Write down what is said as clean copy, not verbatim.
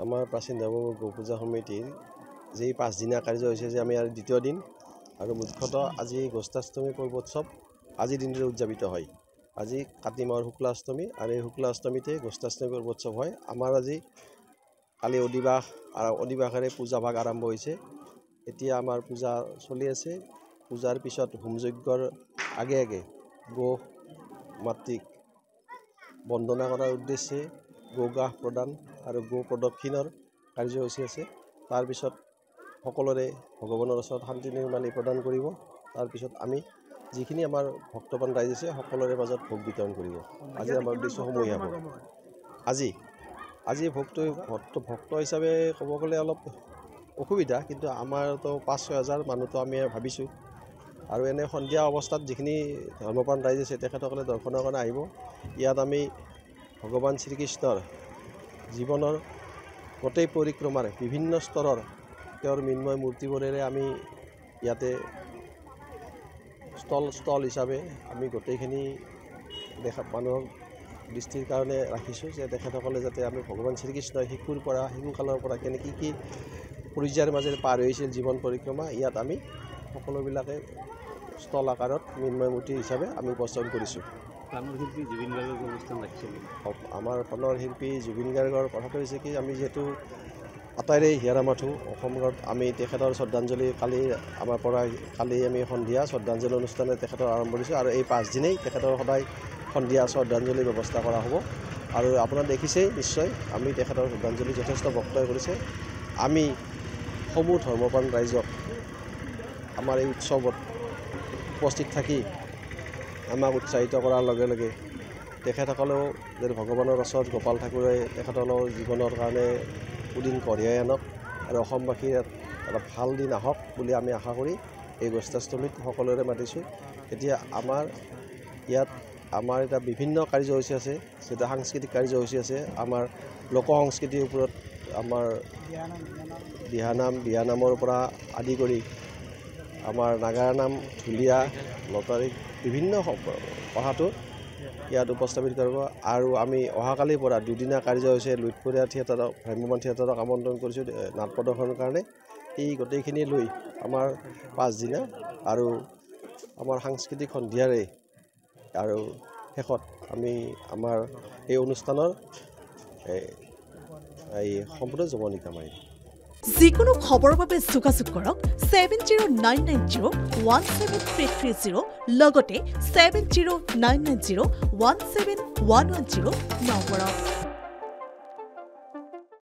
আমাৰ প্ৰাচীন ধৰ্ম গো পূজা সমিতিৰ যেই 5 দিনীয়া কাৰ্য হৈছে যে আমি আৰু দ্বিতীয় দিন আৰু মুখ্যতঃ আজি গোষ্ঠাষ্টমী পৰ্বোৎসৱ আজিৰ দিনটোতে উদযাপিত হয়। আজি কাতি মাহৰ শুক্লা অষ্টমী আৰু এই শুক্লা অষ্টমীতে গোষ্ঠাষ্টমী পৰ্বোৎসৱ হয়। আমাৰ আজি কালি অধিবাস আৰু অধিবাসেৰে পূজা ভাগ আৰম্ভ হৈছে। এতিয়া আমাৰ পূজা চলি আছে। পূজাৰ পিছত হোমযজ্ঞৰ আগে আগে গো মাতৃক বন্দনা কৰাৰ উদ্দেশ্যে গোগাহ প্ৰদান আৰু গো প্ৰদক্ষিণৰ কাৰ্যসূচী আছে। তাৰপিছত সকলোৰে ভগৱানৰ ওচৰত শান্তি নিৰ্মালি প্ৰদান কৰিব। তাৰপিছত আমি যিখিনি আমাৰ ভক্তবান ৰাইজ আছে সকলোৰে মাজত ভোগ বিতৰণ কৰিব। আজি আমাৰ উদ্দেশ্য সমূহীয়া ভোগ। আজি ভক্ত হিচাপে ক'ব গ'লে অলপ অসুবিধা, কিন্তু আমাৰতো 5-6 হাজাৰ মানুহটো আমি ভাবিছোঁ। আৰু এনে সন্ধিয়া অৱস্থাত যিখিনি ধৰ্মপ্ৰাণ ৰাইজ আছে তেখেতসকলে দৰ্শনৰ কাৰণে আহিব। ইয়াত আমি ভগৱান শ্ৰীকৃষ্ণৰ জীৱনৰ গোটেই পৰিক্ৰমাৰ বিভিন্ন স্তৰৰ তেওঁৰ মৃন্ময় মূৰ্তিবোৰেৰে আমি ইয়াতে ষ্টল হিচাপে আমি গোটেইখিনি মানুহক দৃষ্টিৰ কাৰণে ৰাখিছোঁ যে তেখেতসকলে যাতে আমি ভগৱান শ্ৰীকৃষ্ণই শিশুকালৰ পৰা কেনেকৈ কি পৰ্যায়ৰ মাজেৰে পাৰ হৈছিল জীৱন পৰিক্ৰমা, ইয়াত আমি সকলোবিলাকে ষ্টল আকাৰত মৃন্ময় মূৰ্তি হিচাপে আমি উপস্থাপন কৰিছোঁ। আমাৰ ফোনৰ শিল্পী জুবিন গাৰ্গৰ কথাটো হৈছে কি, আমি যিহেতু আটাইৰে হিয়াৰ মাথো অসমত, আমি তেখেতৰ শ্ৰদ্ধাঞ্জলি কালি আমি সন্ধিয়া শ্ৰদ্ধাঞ্জলি অনুষ্ঠানে তেখেতৰ আৰম্ভ কৰিছোঁ আৰু এই 5 দিনেই তেখেতৰ সদায় সন্ধিয়া শ্ৰদ্ধাঞ্জলিৰ ব্যৱস্থা কৰা হ'ব। আৰু আপোনাৰ দেখিছেই নিশ্চয় আমি তেখেতৰ শ্ৰদ্ধাঞ্জলি যথেষ্ট বক্তব্য কৰিছে। আমি সমূহ ধৰ্মপ্ৰাণ ৰাইজক আমাৰ এই উৎসৱত উপস্থিত থাকি আমাক উৎসাহিত কৰাৰ লগে লগে তেখেতসকলেও যে ভগৱানৰ ওচৰত গোপাল ঠাকুৰে তেখেতসকলৰ জীৱনৰ কাৰণে সুদিন কঢ়িয়াই আনক আৰু অসমবাসীৰ এটা ভাল দিন আহক বুলি আমি আশা কৰি এই গোষ্ঠাষ্টমীত সকলোৰে মাতিছোঁ। এতিয়া আমাৰ ইয়াত এটা বিভিন্ন কাৰ্যসূচী আছে, যেটা সাংস্কৃতিক কাৰ্যসূচী আছে। আমাৰ লোক সংস্কৃতিৰ ওপৰত আমাৰ বিয়ানামৰ পৰা আদি কৰি আমাৰ নাগাৰা নাম, ঢুলীয়া, লটাৰী বিভিন্ন কথাটো ইয়াত উপস্থাপিত কৰিব। আৰু আমি অহাকালিৰ পৰা 2 দিনীয়া কাৰ্যসূচী লুইতপৰীয়া থিয়েটাৰক, ভ্ৰাম্যমাণ থিয়েটাৰক আমন্ত্ৰণ কৰিছোঁ নাট প্ৰদৰ্শনৰ কাৰণে। এই গোটেইখিনি লৈ আমাৰ 5 দিনীয়া আৰু আমাৰ সাংস্কৃতিক সন্ধিয়াৰে আৰু শেষত আমি আমাৰ এই অনুষ্ঠানৰ সম্পূৰ্ণ জমনিকা মাৰিম। যিকোনো খবৰৰ বাবে যোগাযোগ কৰক 7099017330 লগতে 7099017110 নম্বৰত।